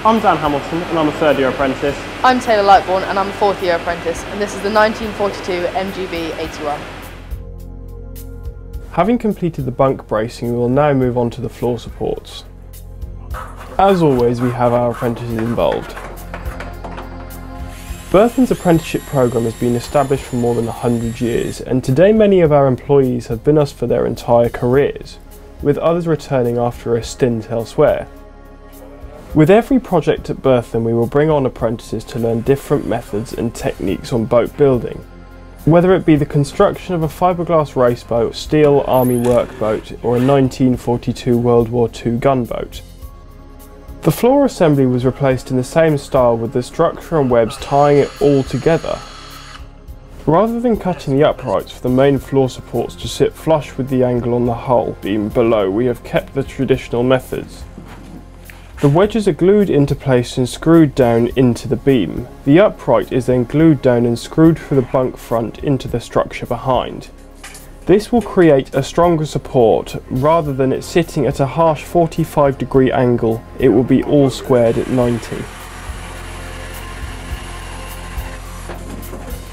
I'm Dan Hamilton and I'm a third year apprentice. I'm Taylor Lightbourne and I'm a fourth year apprentice, and this is the 1942 MGB 81. Having completed the bunk bracing, we will now move on to the floor supports. As always, we have our apprentices involved. Berthon's apprenticeship programme has been established for more than 100 years, and today many of our employees have been with us for their entire careers, with others returning after a stint elsewhere. With every project at Berthon, we will bring on apprentices to learn different methods and techniques on boat building, whether it be the construction of a fiberglass raceboat, steel army workboat, or a 1942 World War II gunboat. The floor assembly was replaced in the same style, with the structure and webs tying it all together. Rather than cutting the uprights for the main floor supports to sit flush with the angle on the hull beam below, we have kept the traditional methods. The wedges are glued into place and screwed down into the beam. The upright is then glued down and screwed through the bunk front into the structure behind. This will create a stronger support. Rather than it sitting at a harsh 45-degree angle, it will be all squared at 90.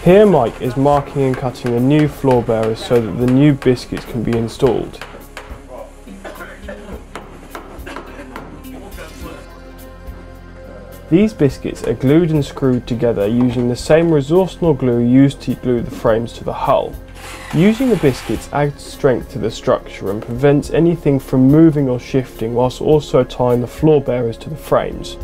Here Mike is marking and cutting the new floor bearers so that the new biscuits can be installed. These biscuits are glued and screwed together using the same resorcinol glue used to glue the frames to the hull. Using the biscuits adds strength to the structure and prevents anything from moving or shifting, whilst also tying the floor bearers to the frames.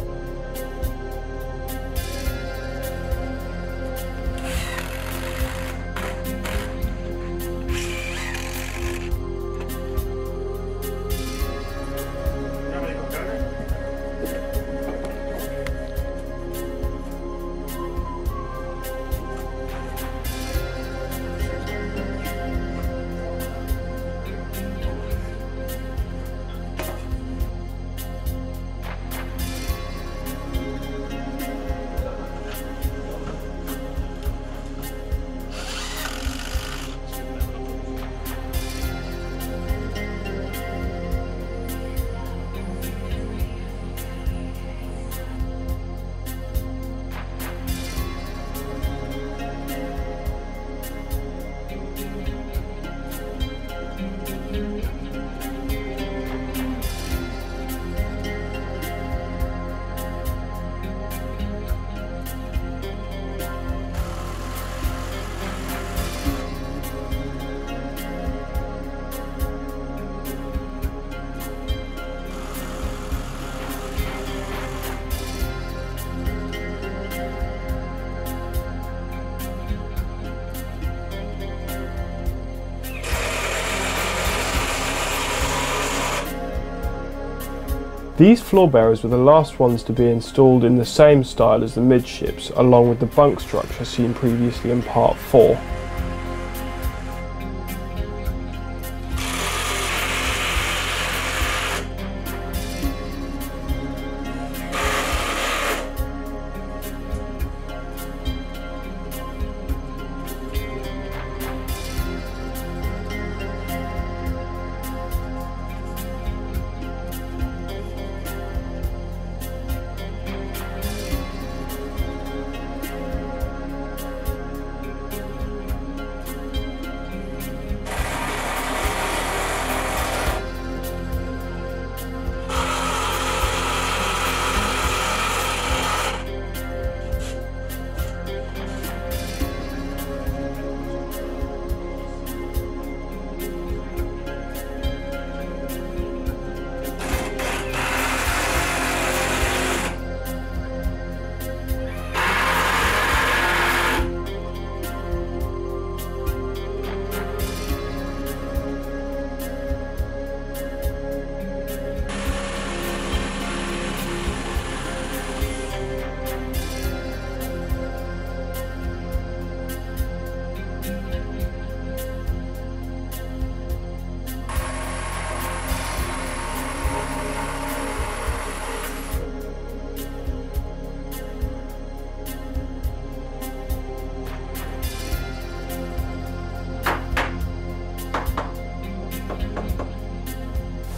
These floor bearers were the last ones to be installed in the same style as the midships, along with the bunk structure seen previously in Part 4.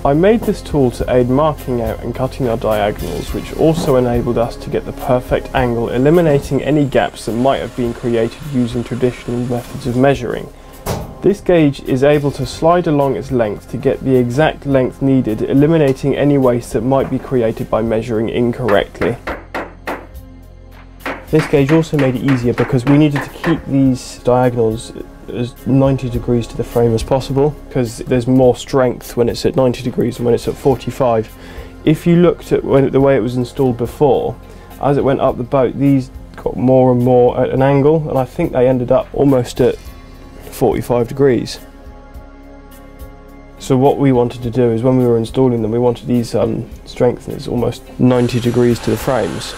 I made this tool to aid marking out and cutting our diagonals, which also enabled us to get the perfect angle, eliminating any gaps that might have been created using traditional methods of measuring. This gauge is able to slide along its length to get the exact length needed, eliminating any waste that might be created by measuring incorrectly. This gauge also made it easier because we needed to keep these diagonals as 90 degrees to the frame as possible, because there's more strength when it's at 90 degrees than when it's at 45. If you looked at the way it was installed before, as it went up the boat, these got more and more at an angle, and I think they ended up almost at 45 degrees. So what we wanted to do is, when we were installing them, we wanted these strengtheners almost 90 degrees to the frames.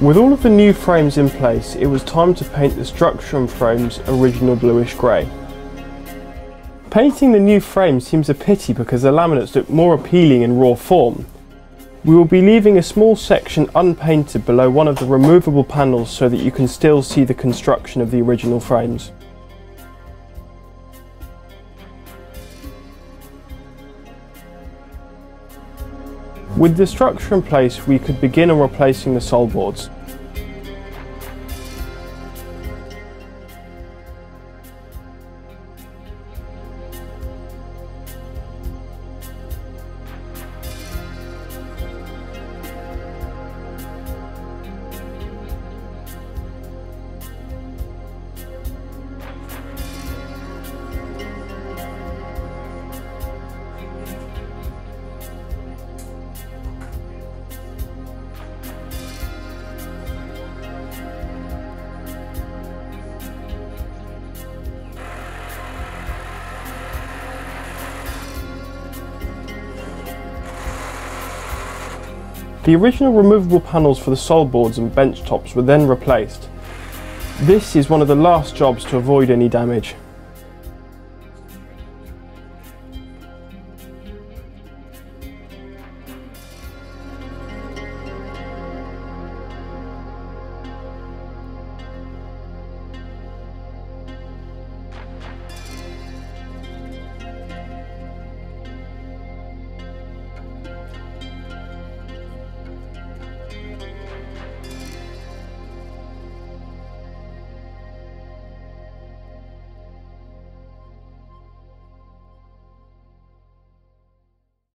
With all of the new frames in place, it was time to paint the structure and frames original bluish grey. Painting the new frame seems a pity because the laminates look more appealing in raw form. We will be leaving a small section unpainted below one of the removable panels so that you can still see the construction of the original frames. With the structure in place, we could begin on replacing the sole boards. The original removable panels for the sole boards and bench tops were then replaced. This is one of the last jobs to avoid any damage.